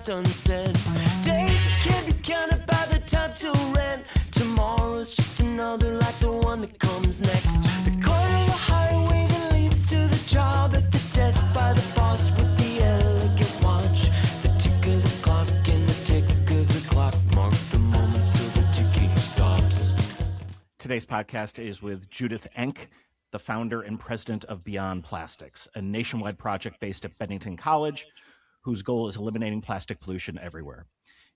left unsaid. Days that can't be counted by the time till rent. Tomorrow's just another like the one that comes next. The corner of the highway that leads to the job, at the desk by the boss with the elegant watch. The tick of the clock and the tick of the clock mark the moments till the ticking stops. Today's podcast is with Judith Enck, the founder and president of Beyond Plastics, a nationwide project based at Bennington College, whose goal is eliminating plastic pollution everywhere.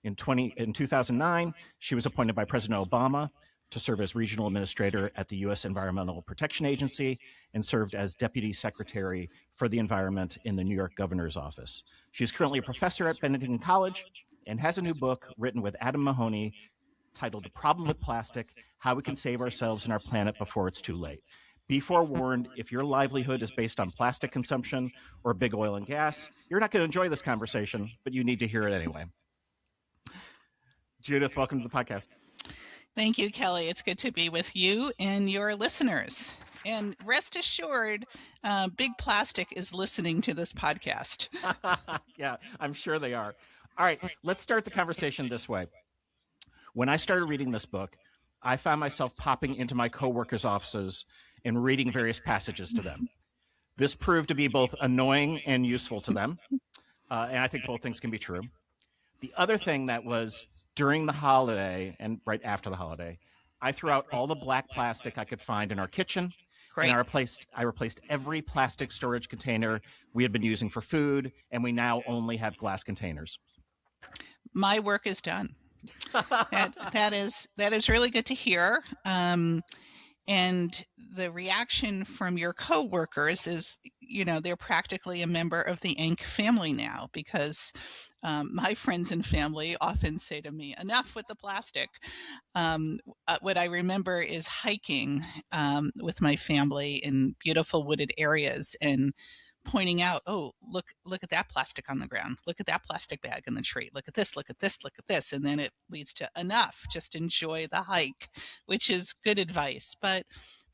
In 2009, she was appointed by President Obama to serve as regional administrator at the U.S. Environmental Protection Agency and served as deputy secretary for the environment in the New York governor's office. She is currently a professor at Bennington College and has a new book written with Adam Mahoney titled The Problem with Plastic: How We Can Save Ourselves and Our Planet Before It's Too Late. Be forewarned, if your livelihood is based on plastic consumption or big oil and gas, you're not going to enjoy this conversation, but you need to hear it anyway. Judith, welcome to the podcast. Thank you, Kelly. It's good to be with you and your listeners. And rest assured, Big Plastic is listening to this podcast. Yeah, I'm sure they are. All right, let's start the conversation this way. When I started reading this book, I found myself popping into my coworkers' offices and reading various passages to them. This proved to be both annoying and useful to them, and I think both things can be true. The other thing that was during the holiday and right after the holiday, I threw out all the black plastic I could find in our kitchen. Great. And I replaced every plastic storage container we had been using for food, and we now only have glass containers. My work is done. That is really good to hear. And the reaction from your coworkers is, they're practically a member of the Enck family now, because my friends and family often say to me, enough with the plastic. What I remember is hiking with my family in beautiful wooded areas and pointing out, oh, look at that plastic on the ground. Look at that plastic bag in the tree. Look at this, look at this, look at this. And then it leads to enough. Just enjoy the hike, which is good advice. But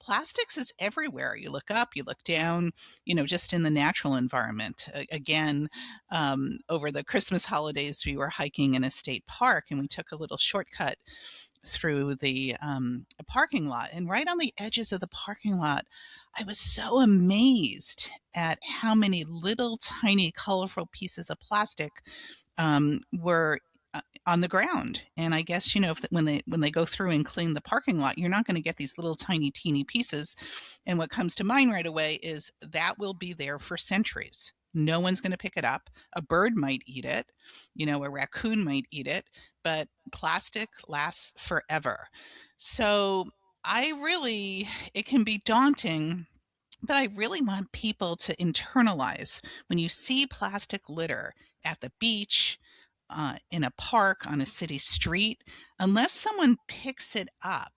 plastics is everywhere. You look up, you look down, just in the natural environment. Again, over the Christmas holidays, we were hiking in a state park and we took a little shortcut through the parking lot. And right on the edges of the parking lot, I was so amazed at how many little tiny colorful pieces of plastic were on the ground. And I guess, when they go through and clean the parking lot, you're not going to get these little tiny, teeny pieces. And what comes to mind right away is that will be there for centuries. No one's going to pick it up. A bird might eat it, a raccoon might eat it, but plastic lasts forever. So it can be daunting, but I really want people to internalize when you see plastic litter at the beach, in a park, on a city street, unless someone picks it up,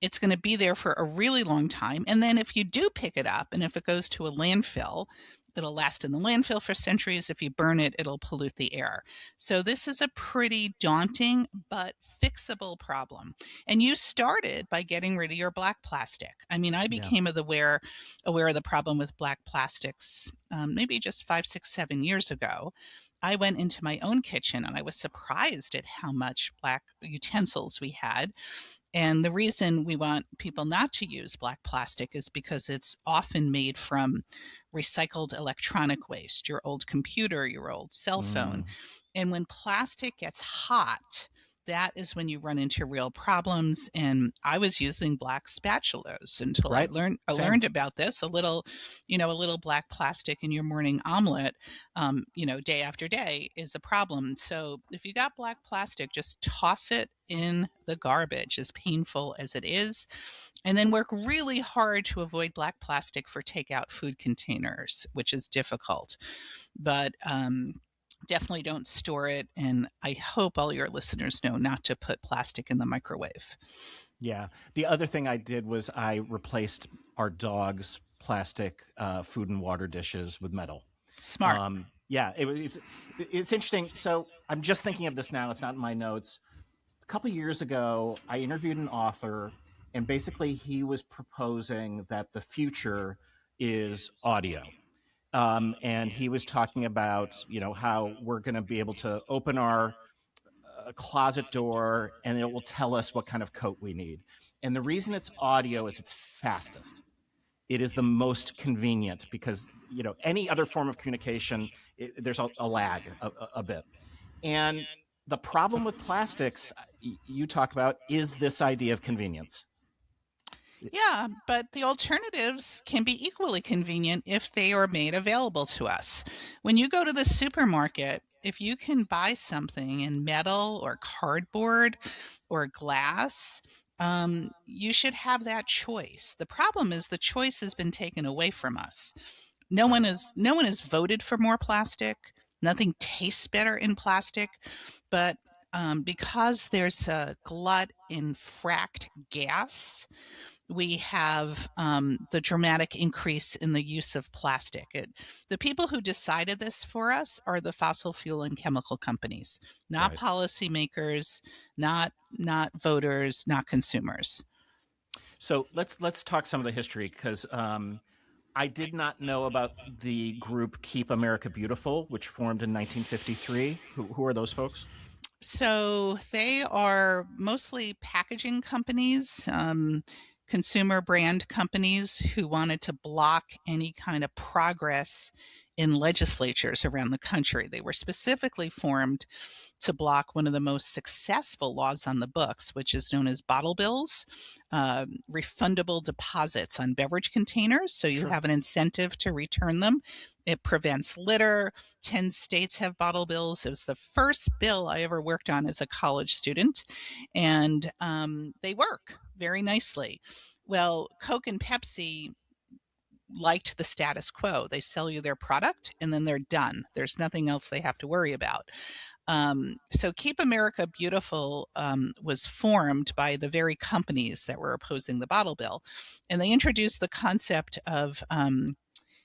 it's going to be there for a really long time. And then if you do pick it up and if it goes to a landfill, it'll last in the landfill for centuries. If you burn it, it'll pollute the air. So this is a pretty daunting but fixable problem. And you started by getting rid of your black plastic. I mean, I became aware of the problem with black plastics maybe just 5, 6, 7 years ago. I went into my own kitchen and I was surprised at how much black utensils we had. And the reason we want people not to use black plastic is because it's often made from recycled electronic waste, your old computer, your old cell phone. And when plastic gets hot, that is when you run into real problems. And I was using black spatulas until I learned about this. A little black plastic in your morning omelet, day after day is a problem. So if you got black plastic, just toss it in the garbage, as painful as it is. And then work really hard to avoid black plastic for takeout food containers, which is difficult. But definitely don't store it. And I hope all your listeners know not to put plastic in the microwave. Yeah. The other thing I did was I replaced our dog's plastic food and water dishes with metal. Smart. It's interesting. So I'm just thinking of this now. It's not in my notes. A couple of years ago, I interviewed an author, and basically he was proposing that the future is audio. And he was talking about, how we're going to be able to open our closet door and it will tell us what kind of coat we need. And the reason it's audio is it's fastest. It is the most convenient because, any other form of communication, there's a lag a bit. And the problem with plastics you talk about is this idea of convenience. Yeah, but the alternatives can be equally convenient if they are made available to us. When you go to the supermarket, if you can buy something in metal or cardboard or glass, you should have that choice. The problem is the choice has been taken away from us. No one has voted for more plastic. Nothing tastes better in plastic, but because there's a glut in fracked gas, we have the dramatic increase in the use of plastic. The people who decided this for us are the fossil fuel and chemical companies, not Right. policymakers, not voters, not consumers. So let's talk some of the history because I did not know about the group Keep America Beautiful, which formed in 1953. Who are those folks? So they are mostly packaging companies, consumer brand companies who wanted to block any kind of progress in legislatures around the country. They were specifically formed to block one of the most successful laws on the books, which is known as bottle bills, refundable deposits on beverage containers. So you Sure. have an incentive to return them. It prevents litter. 10 states have bottle bills. It was the first bill I ever worked on as a college student, and they work very nicely. Well, Coke and Pepsi liked the status quo. They sell you their product and then they're done. There's nothing else they have to worry about. So Keep America Beautiful was formed by the very companies that were opposing the bottle bill. And they introduced the concept of,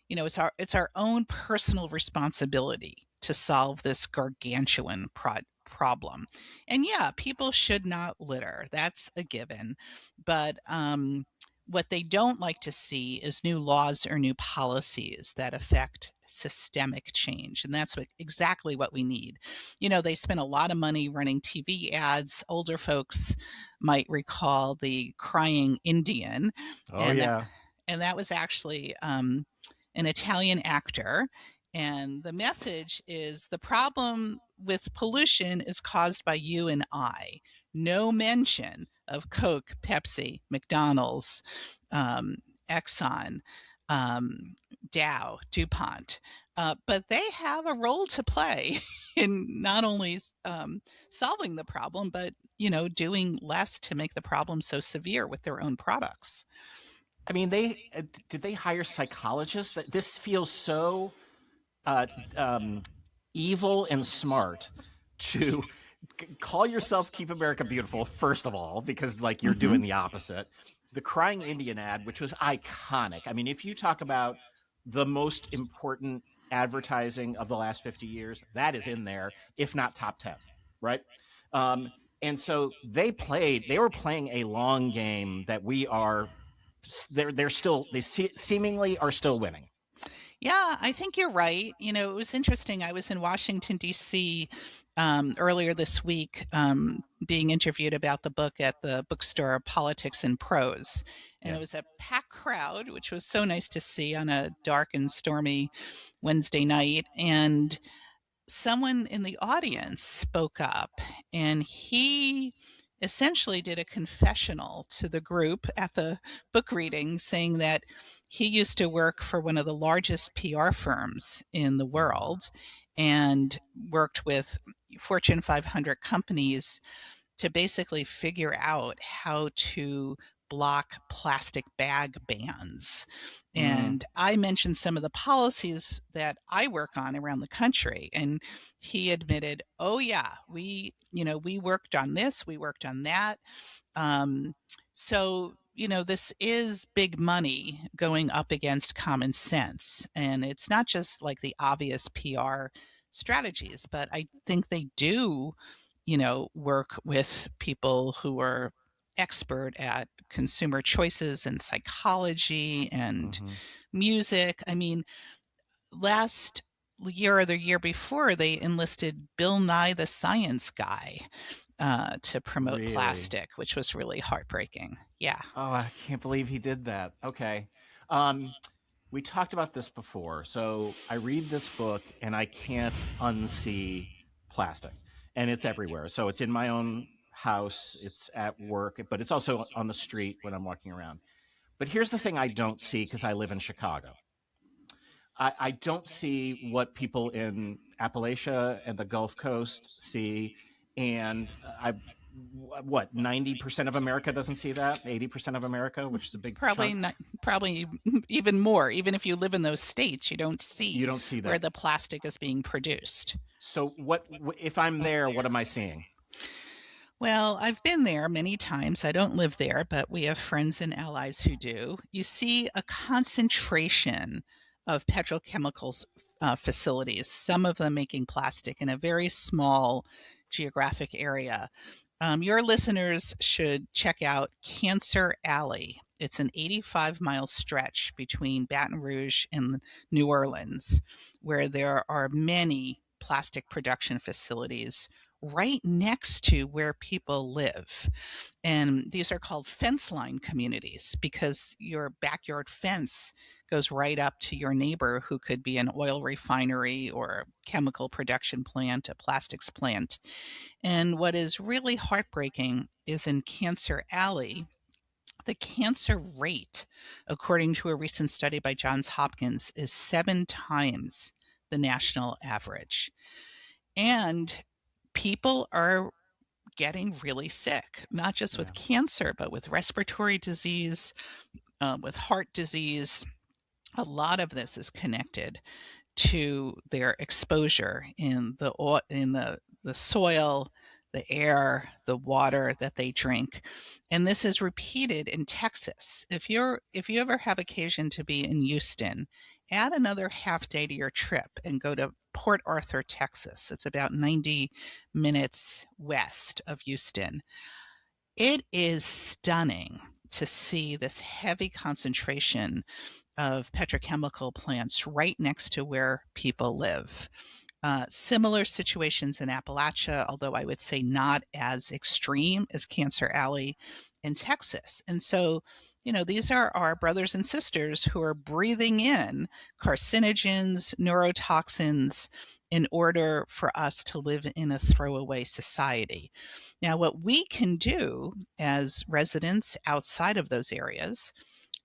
it's our own personal responsibility to solve this gargantuan problem. And yeah, people should not litter. That's a given. But what they don't like to see is new laws or new policies that affect systemic change. And that's exactly what we need. They spend a lot of money running TV ads. Older folks might recall the crying Indian. Oh, and yeah. that was actually an Italian actor. And the message is the problem with pollution is caused by you and I. No mention of Coke, Pepsi, McDonald's, Exxon, Dow, DuPont. But they have a role to play in not only solving the problem, but, doing less to make the problem so severe with their own products. I mean, did they hire psychologists? This feels so evil and smart to call yourself Keep America Beautiful, first of all, because you're doing the opposite. The crying Indian ad, which was iconic. I mean, if you talk about the most important advertising of the last 50 years, that is in there, if not top 10, right? And so they were playing a long game that they seemingly are still winning. Yeah, I think you're right. It was interesting. I was in Washington, D.C. Earlier this week, being interviewed about the book at the bookstore Politics and Prose. And Yeah. It was a packed crowd, which was so nice to see on a dark and stormy Wednesday night. And someone in the audience spoke up, and he essentially did a confessional to the group at the book reading, saying that he used to work for one of the largest PR firms in the world and worked with Fortune 500 companies to basically figure out how to block plastic bag bans. And I mentioned some of the policies that I work on around the country, and he admitted, "Oh yeah, we worked on this, we worked on that." So this is big money going up against common sense, and it's not just like the obvious PR strategies, but I think they do work with people who are expert at consumer choices and psychology and music. I mean, last year or the year before, they enlisted Bill Nye the Science Guy to promote Really? plastic, which was really heartbreaking. Yeah. Oh, I can't believe he did that. Okay. We talked about this before. So I read this book and I can't unsee plastic, and it's everywhere. So it's in my own house, it's at work, but it's also on the street when I'm walking around. But here's the thing I don't see because I live in Chicago. I don't see what people in Appalachia and the Gulf Coast see, and what 90% of America doesn't see that. 80% of America, which is a big Probably chunk. not, probably even more. Even if you live in those states, you don't see that where the plastic is being produced. So what if I'm there? What am I seeing? Well, I've been there many times. I don't live there, but we have friends and allies who do. You see a concentration of petrochemicals facilities, some of them making plastic in a very small geographic area. Your listeners should check out Cancer Alley. It's an 85-mile stretch between Baton Rouge and New Orleans, where there are many plastic production facilities right next to where people live. And these are called fence line communities because your backyard fence goes right up to your neighbor, who could be an oil refinery or a chemical production plant, a plastics plant. And what is really heartbreaking is in Cancer Alley, the cancer rate, according to a recent study by Johns Hopkins, is 7 times the national average. And people are getting really sick, not just with cancer, but with respiratory disease, with heart disease. A lot of this is connected to their exposure in the soil, the air, the water that they drink. And this is repeated in Texas. If you ever have occasion to be in Houston, add another half day to your trip and go to Port Arthur, Texas. It's about 90 minutes west of Houston. It is stunning to see this heavy concentration of petrochemical plants right next to where people live. Similar situations in Appalachia, although I would say not as extreme as Cancer Alley in Texas. And so, these are our brothers and sisters who are breathing in carcinogens, neurotoxins, in order for us to live in a throwaway society. Now, what we can do as residents outside of those areas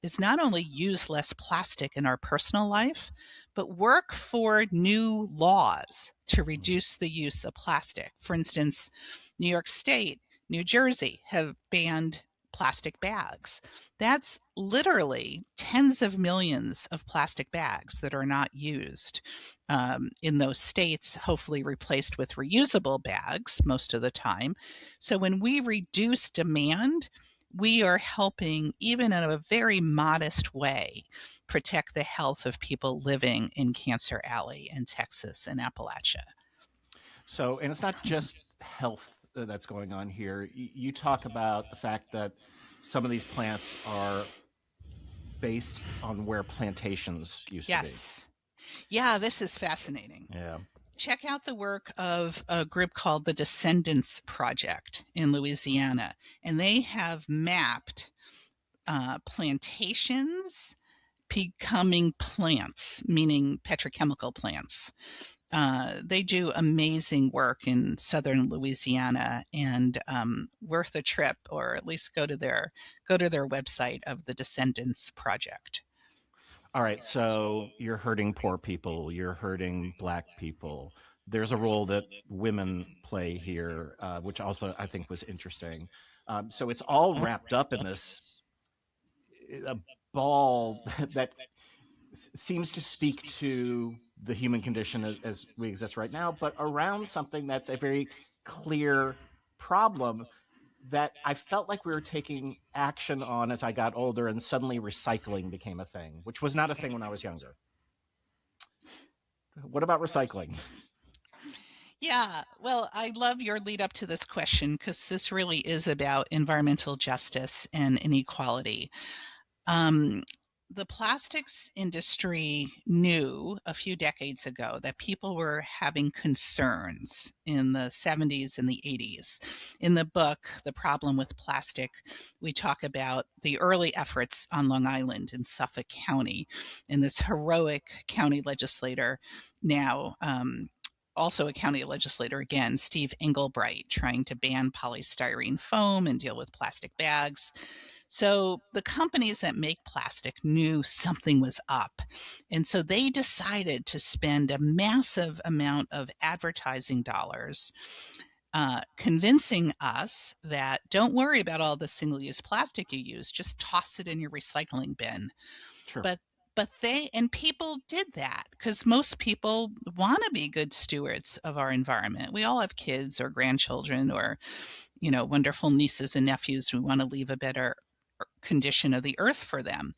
is not only use less plastic in our personal life, but work for new laws to reduce the use of plastic. For instance, New York State, New Jersey have banned plastic bags. That's literally tens of millions of plastic bags that are not used in those states, hopefully replaced with reusable bags most of the time. So when we reduce demand, we are helping, even in a very modest way, protect the health of people living in Cancer Alley in Texas and Appalachia. So, and it's not just health that's going on here. You talk about the fact that some of these plants are based on where plantations used to be. Yes. Yeah, this is fascinating. Yeah. Check out the work of a group called the Descendants Project in Louisiana, and they have mapped plantations becoming plants, meaning petrochemical plants. They do amazing work in southern Louisiana, and worth a trip, or at least go to their website of the Descendants Project. All right, so you're hurting poor people, you're hurting Black people. There's a role that women play here, which also I think was interesting. So it's all wrapped up in this a ball that seems to speak to the human condition as we exist right now, but around something that's a very clear problem that I felt like we were taking action on as I got older, and suddenly recycling became a thing, which was not a thing when I was younger. What about recycling? Yeah, well, I love your lead up to this question, because this really is about environmental justice and inequality. the plastics industry knew a few decades ago that people were having concerns in the 70s and the 80s. In the book, The Problem with Plastic, we talk about the early efforts on Long Island in Suffolk County, and this heroic county legislator, now also a county legislator again, Steve Englebright, trying to ban polystyrene foam and deal with plastic bags. So the companies that make plastic knew something was up. And so they decided to spend a massive amount of advertising dollars convincing us that don't worry about all the single-use plastic you use, just toss it in your recycling bin. Sure. But people did that because most people want to be good stewards of our environment. We all have kids or grandchildren or, wonderful nieces and nephews. We want to leave a better condition of the earth for them.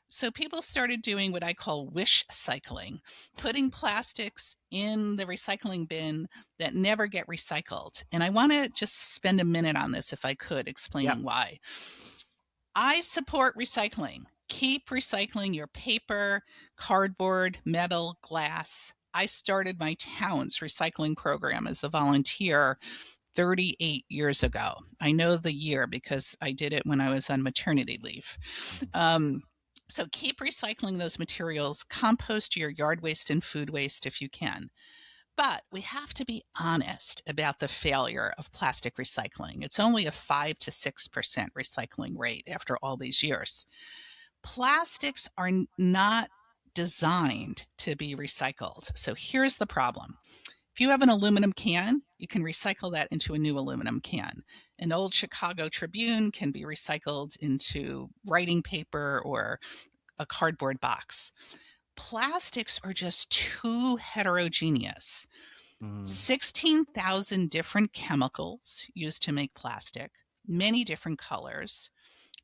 So people started doing what I call wish cycling, putting plastics in the recycling bin that never get recycled. And I want to just spend a minute on this, if I could, explaining why. I support recycling. Keep recycling your paper, cardboard, metal, glass. I started my town's recycling program as a volunteer 38 years ago. I know the year because I did it when I was on maternity leave. So keep recycling those materials, compost your yard waste and food waste if you can. But we have to be honest about the failure of plastic recycling. It's only a 5 to 6% recycling rate after all these years. Plastics are not designed to be recycled. So here's the problem. If you have an aluminum can, you can recycle that into a new aluminum can. An old Chicago Tribune can be recycled into writing paper or a cardboard box. Plastics are just too heterogeneous. 16,000 different chemicals used to make plastic, many different colors,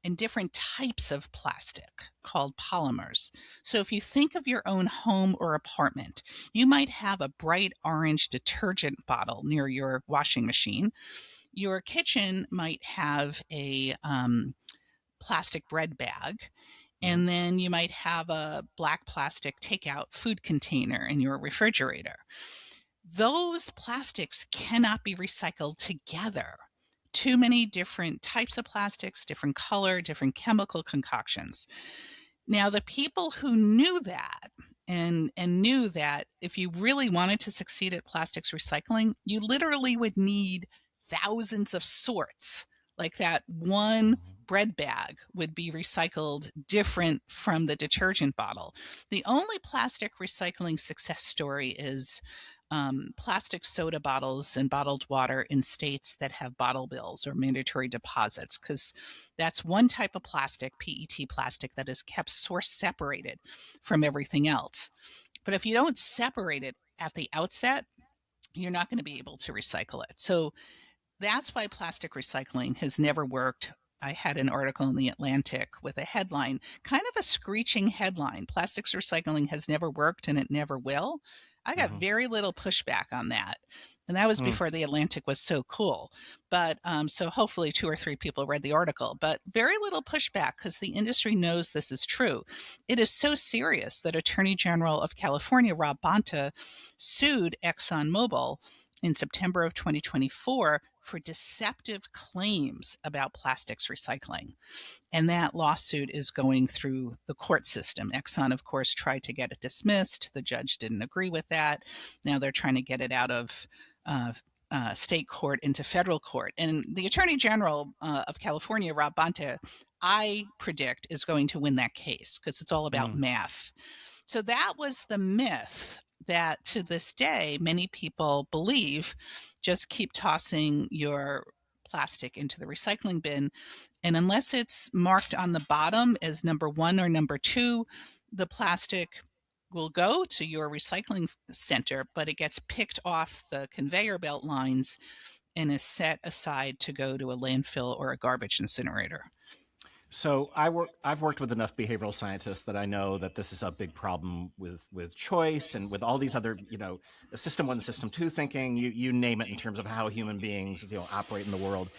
and different types of plastic called polymers. So if you think of your own home or apartment, you might have a bright orange detergent bottle near your washing machine. Your kitchen might have a plastic bread bag. And then you might have a black plastic takeout food container in your refrigerator. Those plastics cannot be recycled together. Too many different types of plastics, different color, different chemical concoctions. Now, the people who knew that and knew that if you really wanted to succeed at plastics recycling, you literally would need thousands of sorts. Like that one bread bag would be recycled different from the detergent bottle. The only plastic recycling success story is plastic soda bottles and bottled water in states that have bottle bills or mandatory deposits, because that's one type of plastic, PET plastic, that is kept source separated from everything else. But if you don't separate it at the outset, you're not going to be able to recycle it. So that's why plastic recycling has never worked. I had an article in The Atlantic with a headline, kind of a screeching headline: plastics recycling has never worked and it never will. I got very little pushback on that. And that was before The Atlantic was so cool. But so hopefully 2 or 3 people read the article, but very little pushback because the industry knows this is true. It is so serious that Attorney General of California, Rob Bonta, sued ExxonMobil in September of 2024 for deceptive claims about plastics recycling. And that lawsuit is going through the court system. Exxon, of course, tried to get it dismissed. The judge didn't agree with that. Now they're trying to get it out of state court into federal court. And the Attorney General of California, Rob Bonta, I predict is going to win that case because it's all about math. So that was the myth that to this day, many people believe. Just keep tossing your plastic into the recycling bin. And unless it's marked on the bottom as number 1 or number 2, the plastic will go to your recycling center, but it gets picked off the conveyor belt lines and is set aside to go to a landfill or a garbage incinerator. So I've worked with enough behavioral scientists that I know that this is a big problem with choice and with all these other, system 1, system 2 thinking, you name it, in terms of how human beings, operate in the world.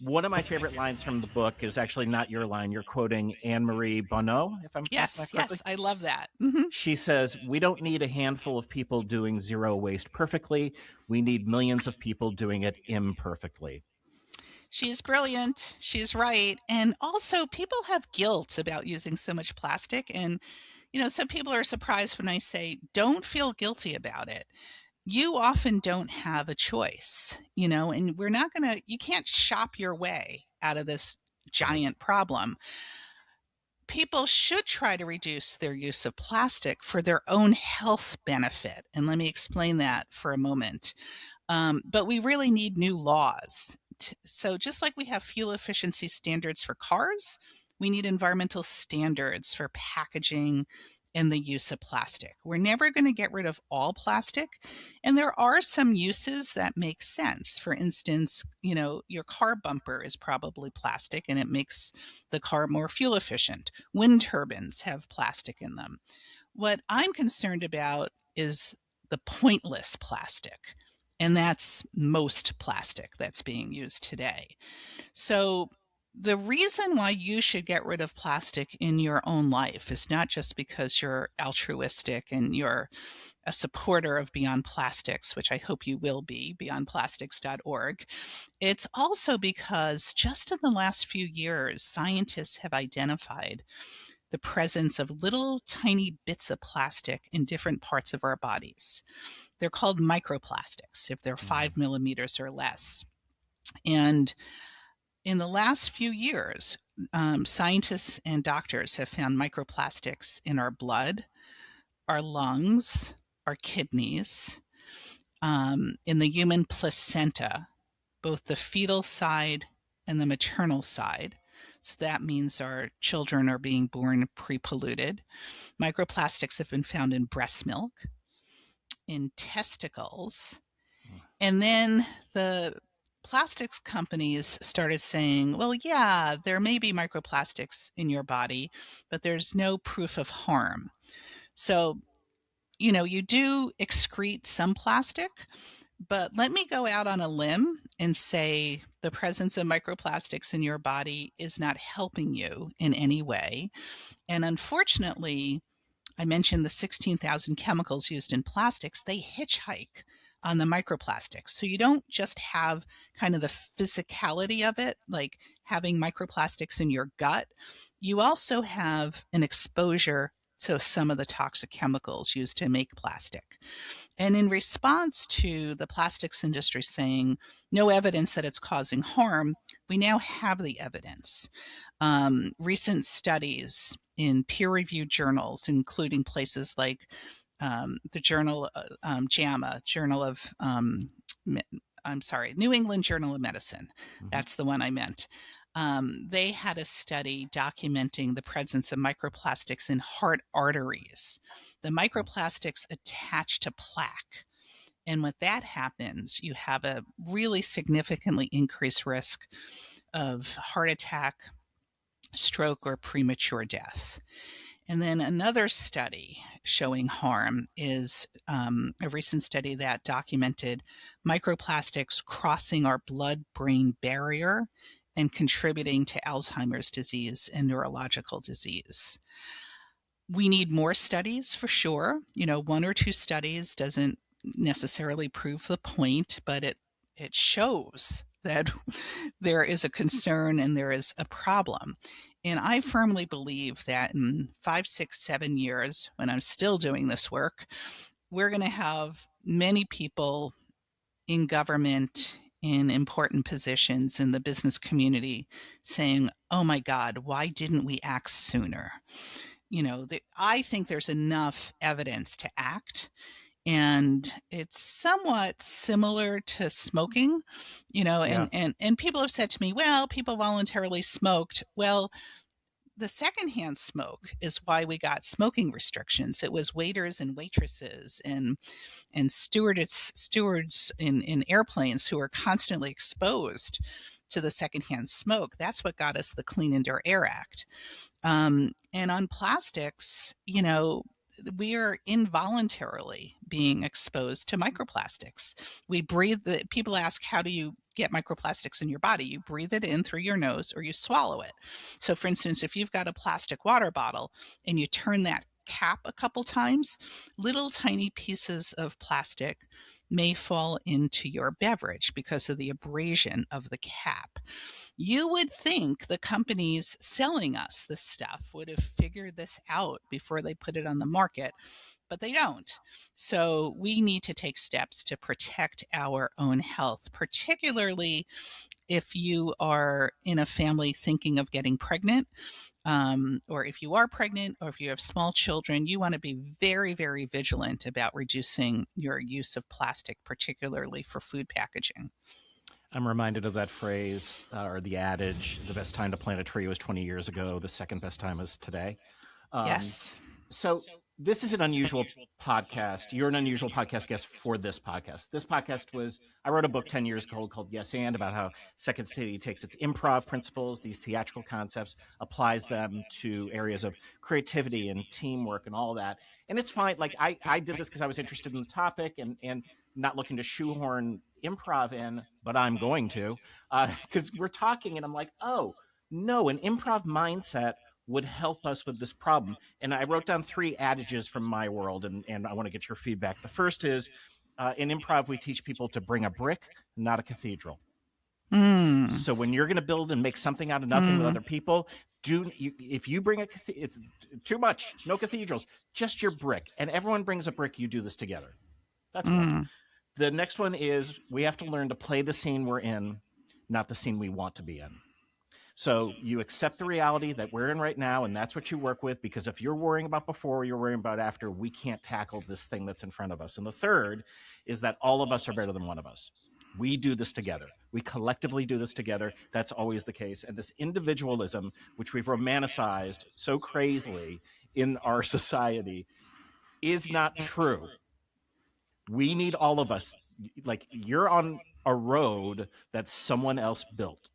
One of my favorite lines from the book is actually not your line. You're quoting Anne-Marie Bonneau, if I'm pronouncing that correctly. Yes, I love that. Mm-hmm. She says, "We don't need a handful of people doing zero waste perfectly. We need millions of people doing it imperfectly." She's brilliant. She's right. And also, people have guilt about using so much plastic. And, some people are surprised when I say, don't feel guilty about it. You often don't have a choice, and you can't shop your way out of this giant problem. People should try to reduce their use of plastic for their own health benefit. And let me explain that for a moment. But we really need new laws. So just like we have fuel efficiency standards for cars, we need environmental standards for packaging and the use of plastic. We're never going to get rid of all plastic. And there are some uses that make sense. For instance, your car bumper is probably plastic and it makes the car more fuel efficient. Wind turbines have plastic in them. What I'm concerned about is the pointless plastic. And that's most plastic that's being used today. So the reason why you should get rid of plastic in your own life is not just because you're altruistic and you're a supporter of Beyond Plastics, which I hope you will be, beyondplastics.org. It's also because just in the last few years, scientists have identified the presence of little tiny bits of plastic in different parts of our bodies. They're called microplastics if they're 5 millimeters or less. And in the last few years, scientists and doctors have found microplastics in our blood, our lungs, our kidneys, in the human placenta, both the fetal side and the maternal side. So that means our children are being born pre-polluted. Microplastics have been found in breast milk, in testicles, and then the plastics companies started saying, well, yeah, there may be microplastics in your body, but there's no proof of harm. So, you do excrete some plastic, but let me go out on a limb and say the presence of microplastics in your body is not helping you in any way. And unfortunately, I mentioned the 16,000 chemicals used in plastics. They hitchhike on the microplastics. So you don't just have kind of the physicality of it, like having microplastics in your gut. You also have an exposure to some of the toxic chemicals used to make plastic. And in response to the plastics industry saying no evidence that it's causing harm, we now have the evidence. Recent studies in peer-reviewed journals, including places like the journal JAMA, New England Journal of Medicine. Mm-hmm. That's the one I meant. They had a study documenting the presence of microplastics in heart arteries. The microplastics attach to plaque. And when that happens, you have a really significantly increased risk of heart attack, stroke, or premature death. And then another study showing harm is a recent study that documented microplastics crossing our blood-brain barrier and contributing to Alzheimer's disease and neurological disease. We need more studies for sure. One or two studies doesn't necessarily prove the point, but it shows that there is a concern and there is a problem. And I firmly believe that in 5, 6, 7 years, when I'm still doing this work, we're going to have many people in government, in important positions in the business community saying, oh my God, why didn't we act sooner? I think there's enough evidence to act. And it's somewhat similar to smoking, and people have said to me, well, people voluntarily smoked. Well, the secondhand smoke is why we got smoking restrictions. It was waiters and waitresses and stewards in airplanes who were constantly exposed to the secondhand smoke. That's what got us the Clean Indoor Air Act. And on plastics, we are involuntarily being exposed to microplastics. We breathe. People ask, how do you get microplastics in your body. You breathe it in through your nose or you swallow it. So for instance, if you've got a plastic water bottle and you turn that cap a couple times, little tiny pieces of plastic may fall into your beverage because of the abrasion of the cap. You would think the companies selling us this stuff would have figured this out before they put it on the market, but they don't. So we need to take steps to protect our own health, particularly if you are in a family thinking of getting pregnant, or if you are pregnant, or if you have small children. You want to be very, very vigilant about reducing your use of plastic, particularly for food packaging. I'm reminded of that phrase or the adage, the best time to plant a tree was 20 years ago. The second best time is today. Yes. So this is an unusual podcast. You're an unusual podcast guest for this podcast. This podcast was, I wrote a book 10 years ago called Yes And, about how Second City takes its improv principles, these theatrical concepts, applies them to areas of creativity and teamwork and all that. And it's fine. Like I did this because I was interested in the topic and not looking to shoehorn improv in, but I'm going to, because we're talking and I'm like, oh, no, an improv mindset would help us with this problem. And I wrote down 3 adages from my world, and I want to get your feedback. The first is, in improv, we teach people to bring a brick, not a cathedral. So when you're going to build and make something out of nothing with other people, if you bring it's too much, no cathedrals, just your brick. And everyone brings a brick, you do this together. That's one. The next one is, we have to learn to play the scene we're in, not the scene we want to be in. So you accept the reality that we're in right now, and that's what you work with, because if you're worrying about before, you're worrying about after, we can't tackle this thing that's in front of us. And the third is that all of us are better than one of us. We do this together. We collectively do this together. That's always the case. And this individualism, which we've romanticized so crazily in our society, is not true. We need all of us. Like, you're on a road that someone else built.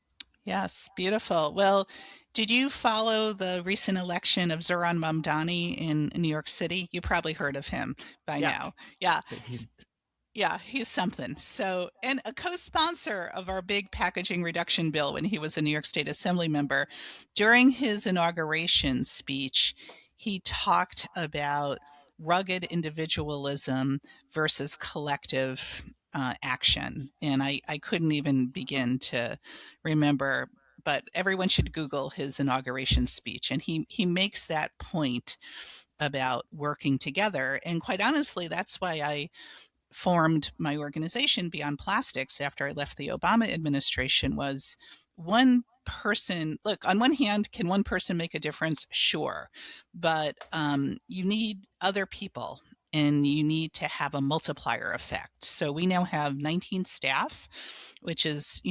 Yes, beautiful. Well, did you follow the recent election of Zoran Mamdani in New York City? You probably heard of him by now. Yeah. He's something. So, and a co-sponsor of our big packaging reduction bill when he was a New York State Assembly member. During his inauguration speech, he talked about rugged individualism versus collective action. And I couldn't even begin to remember, but everyone should Google his inauguration speech. And he makes that point about working together. And quite honestly, that's why I formed my organization Beyond Plastics after I left the Obama administration. Was one person, look, on one hand, can one person make a difference? Sure. But you need other people, and you need to have a multiplier effect. So we now have 19 staff, which is,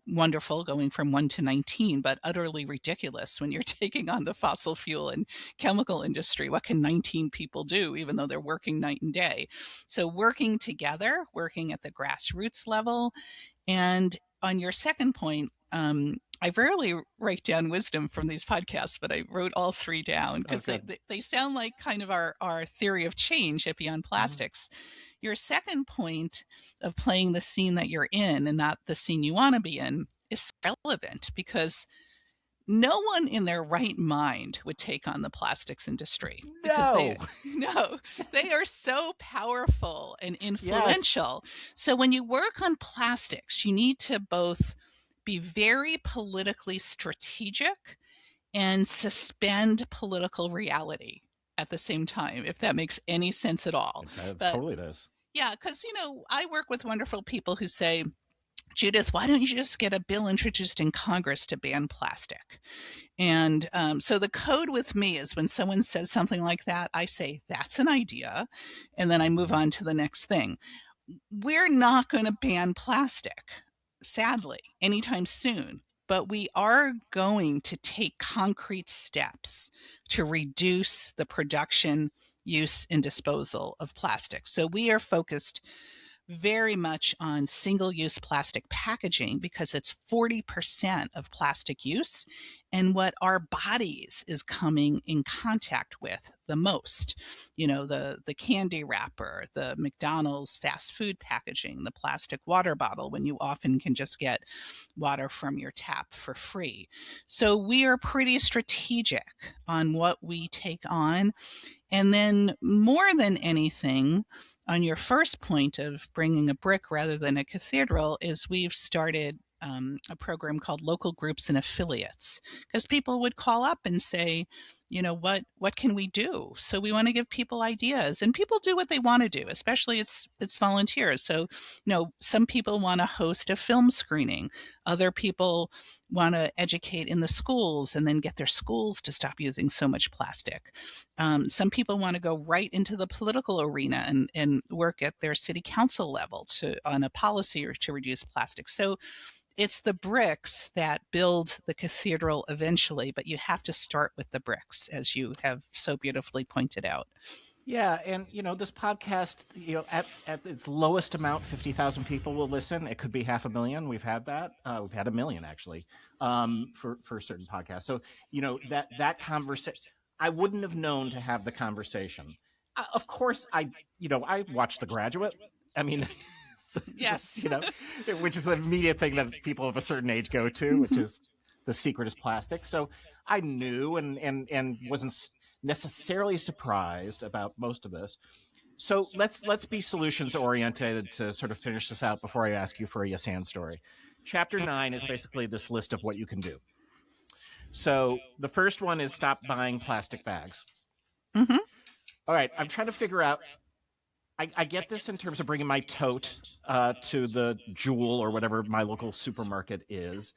wonderful, going from 1 to 19, but utterly ridiculous when you're taking on the fossil fuel and chemical industry. What can 19 people do, even though they're working night and day? So working together, working at the grassroots level. And on your second point, I rarely write down wisdom from these podcasts, but I wrote all 3 down because they sound like kind of our theory of change at Beyond Plastics. Your second point of playing the scene that you're in and not the scene you want to be in is relevant, because no one in their right mind would take on the plastics industry. Because they are so powerful and influential. Yes. So when you work on plastics, you need to both be very politically strategic and suspend political reality at the same time, if that makes any sense at all. It totally does. Yeah, because, I work with wonderful people who say, Judith, why don't you just get a bill introduced in Congress to ban plastic? And so the code with me is, when someone says something like that, I say, that's an idea. And then I move on to the next thing. We're not going to ban plastic, sadly, anytime soon, but we are going to take concrete steps to reduce the production, use, and disposal of plastic. So we are focused very much on single-use plastic packaging because it's 40% of plastic use and what our bodies is coming in contact with the most. The candy wrapper, the McDonald's fast food packaging, the plastic water bottle when you often can just get water from your tap for free. So we are pretty strategic on what we take on. And then more than anything, on your first point of bringing a brick rather than a cathedral, is we've started a program called Local Groups and Affiliates, because people would call up and say, what can we do? So we want to give people ideas, and people do what they want to do, especially it's volunteers. So, some people want to host a film screening. Other people want to educate in the schools and then get their schools to stop using so much plastic. Some people want to go right into the political arena and work at their city council level on a policy or to reduce plastic. So it's the bricks that build the cathedral eventually, but you have to start with the bricks, as you have so beautifully pointed out. Yeah, and this podcast, at its lowest amount, 50,000 people will listen. It could be 500,000. We've had that. We've had 1 million actually, for certain podcasts. So that conversation, I wouldn't have known to have the conversation. Of course, I watched The Graduate. I mean. Yes. Which is the immediate thing that people of a certain age go to, which is The Secret is Plastic. So I knew and wasn't necessarily surprised about most of this. So let's be solutions oriented to sort of finish this out before I ask you for a yes and story. Chapter 9 is basically this list of what you can do. So the first one is stop buying plastic bags. Mm-hmm. All right, I'm trying to figure out. I get this in terms of bringing my tote to the Jewel or whatever my local supermarket is.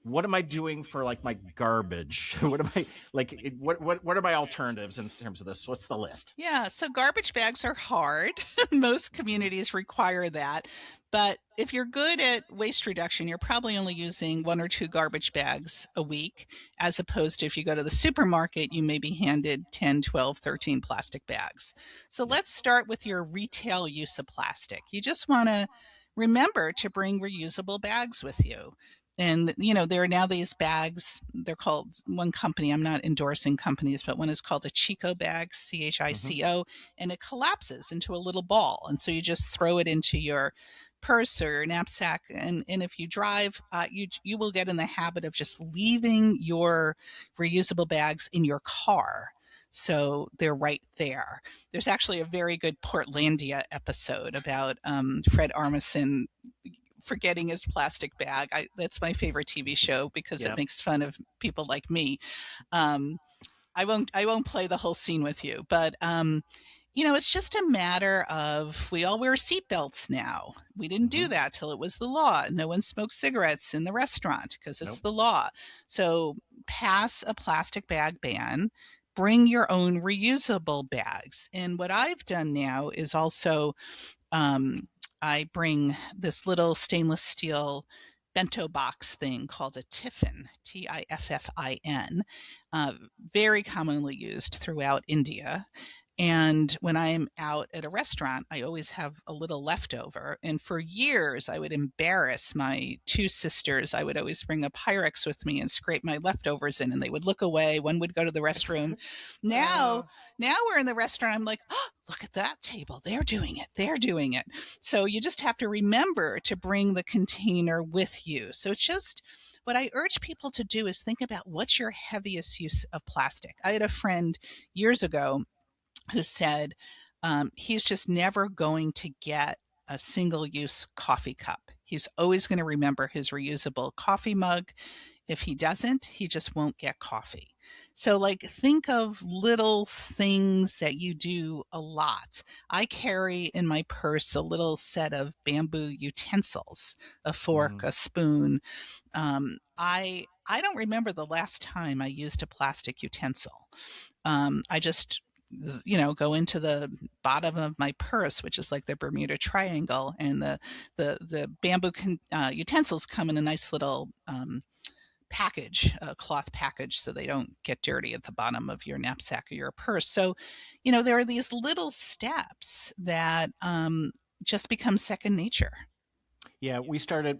What am I doing for like my garbage? What am I like? What are my alternatives in terms of this? What's the list? Yeah, so garbage bags are hard. Most communities require that. But if you're good at waste reduction, you're probably only using 1 or 2 garbage bags a week, as opposed to if you go to the supermarket, you may be handed 10, 12, 13 plastic bags. So let's start with your retail use of plastic. You just want to remember to bring reusable bags with you. And, there are now these bags, they're called, one company, I'm not endorsing companies, but one is called a Chico bag, CHICO, and it collapses into a little ball. And so you just throw it into your purse or your knapsack. And if you drive, you will get in the habit of just leaving your reusable bags in your car. So they're right there. There's actually a very good Portlandia episode about Fred Armisen forgetting his plastic bag. That's my favorite TV show because it makes fun of people like me. I won't play the whole scene with you, but it's just a matter of, we all wear seatbelts now. We didn't do that till it was the law. No one smokes cigarettes in the restaurant because it's the law. So pass a plastic bag ban. Bring your own reusable bags. And what I've done now is also I bring this little stainless steel bento box thing called a tiffin, Tiffin, very commonly used throughout India. And when I'm out at a restaurant, I always have a little leftover. And for years, I would embarrass my 2 sisters. I would always bring a Pyrex with me and scrape my leftovers in, and they would look away. One would go to the restroom. Now we're in the restaurant. I'm like, oh, look at that table. They're doing it. So you just have to remember to bring the container with you. So it's just, what I urge people to do is think about what's your heaviest use of plastic. I had a friend years ago who said he's just never going to get a single-use coffee cup. He's always going to remember his reusable coffee mug. If he doesn't, he just won't get coffee. So think of little things that you do a lot. I carry in my purse a little set of bamboo utensils, a fork, a spoon. I don't remember the last time I used a plastic utensil. I just go into the bottom of my purse, which is like the Bermuda Triangle, and the bamboo utensils come in a nice little package, a cloth package, so they don't get dirty at the bottom of your knapsack or your purse. So, there are these little steps that just becomes second nature. Yeah,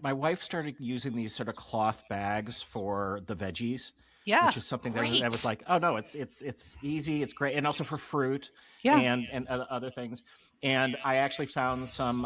my wife started using these sort of cloth bags for the veggies, Yeah, which is something that was great. like, oh no, it's easy, it's great, and also for fruit Yeah. and other things. And I actually found some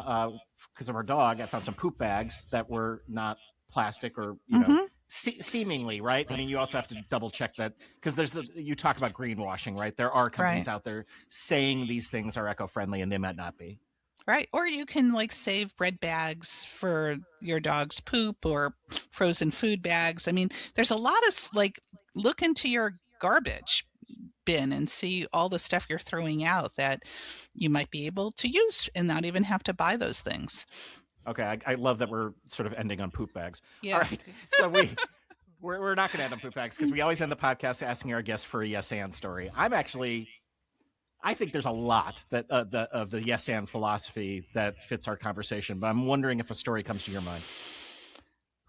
because of our dog. I found some poop bags that were not plastic or Hmm. seemingly right. I mean, you also have to double check that because you talk about greenwashing, right? There are companies Right. out there saying these things are eco-friendly and they might not be. Right. Or you can like save bread bags for your dog's poop or frozen food bags. I mean, there's a lot of like, look into your garbage bin and see all the stuff you're throwing out that you might be able to use and not even have to buy those things. Okay, I love that we're sort of ending on poop bags. All Yeah. right, so we're not going to end on poop bags because we always end the podcast asking our guests for a yes and story. I think there's a lot that of the yes and philosophy that fits our conversation, but I'm wondering if a story comes to your mind.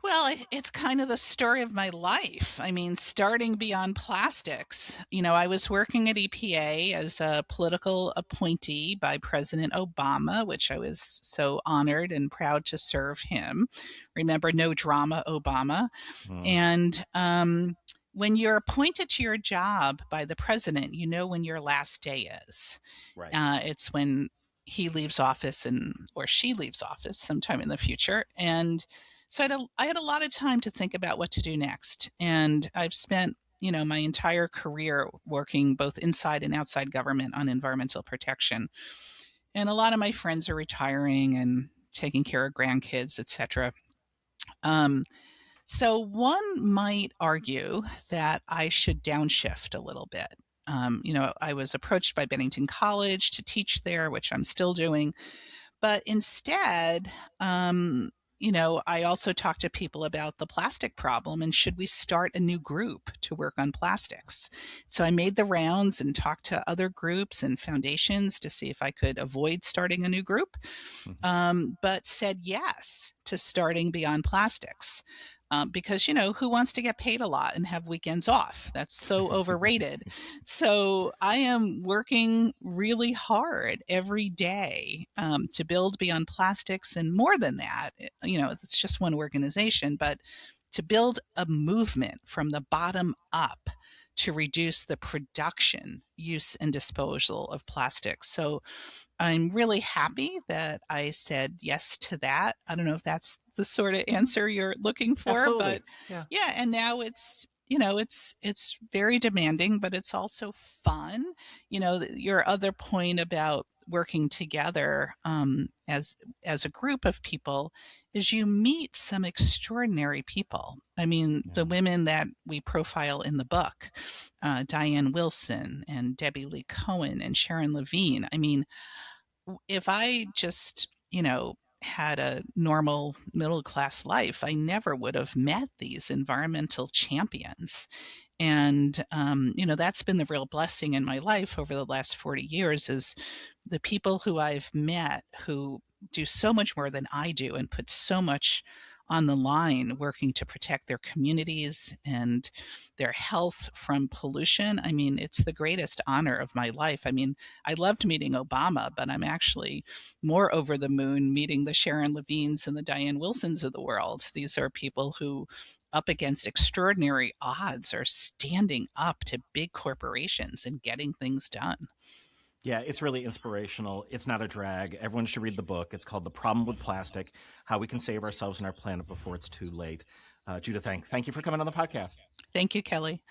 Well, it's kind of the story of my life. I mean, starting beyond plastics, I was working at EPA as a political appointee by President Obama, which I was so honored and proud to serve him. Remember, no drama, Obama. Hmm. And when you're appointed to your job by the president, you know when your last day is. Right. It's when he leaves office or she leaves office sometime in the future. And so I had a lot of time to think about what to do next. And I've spent, my entire career working both inside and outside government on environmental protection. And a lot of my friends are retiring and taking care of grandkids, etc. So one might argue that I should downshift a little bit. I was approached by Bennington College to teach there, which I'm still doing. But instead, I also talk to people about the plastic problem and should we start a new group to work on plastics. So I made the rounds and talked to other groups and foundations to see if I could avoid starting a new group, but said yes to starting Beyond Plastics. Because, who wants to get paid a lot and have weekends off? That's so overrated. So I am working really hard every day to build Beyond Plastics. And more than that, it's just one organization, but to build a movement from the bottom up to reduce the production, use, and disposal of plastics. So I'm really happy that I said yes to that. I don't know if that's the sort of answer you're looking for, Absolutely. but Yeah. yeah, and now it's very demanding, but it's also fun. Your other point about working together as a group of people is you meet some extraordinary people. I mean, Yeah. the women that we profile in the book, Diane Wilson and Debbie Lee Cohen and Sharon Levine. I mean, if I just, had a normal middle class life, I never would have met these environmental champions. And, that's been the real blessing in my life over the last 40 years is the people who I've met who do so much more than I do and put so much on the line working to protect their communities and their health from pollution. I mean, it's the greatest honor of my life. I mean, I loved meeting Obama, but I'm actually more over the moon meeting the Sharon Levines and the Diane Wilsons of the world. These are people who, up against extraordinary odds, are standing up to big corporations and getting things done. Yeah, it's really inspirational. It's not a drag. Everyone should read the book. It's called The Problem with Plastic: How We Can Save Ourselves and Our Planet Before It's Too Late. Judith Enck, thank you for coming on the podcast. Thank you, Kelly.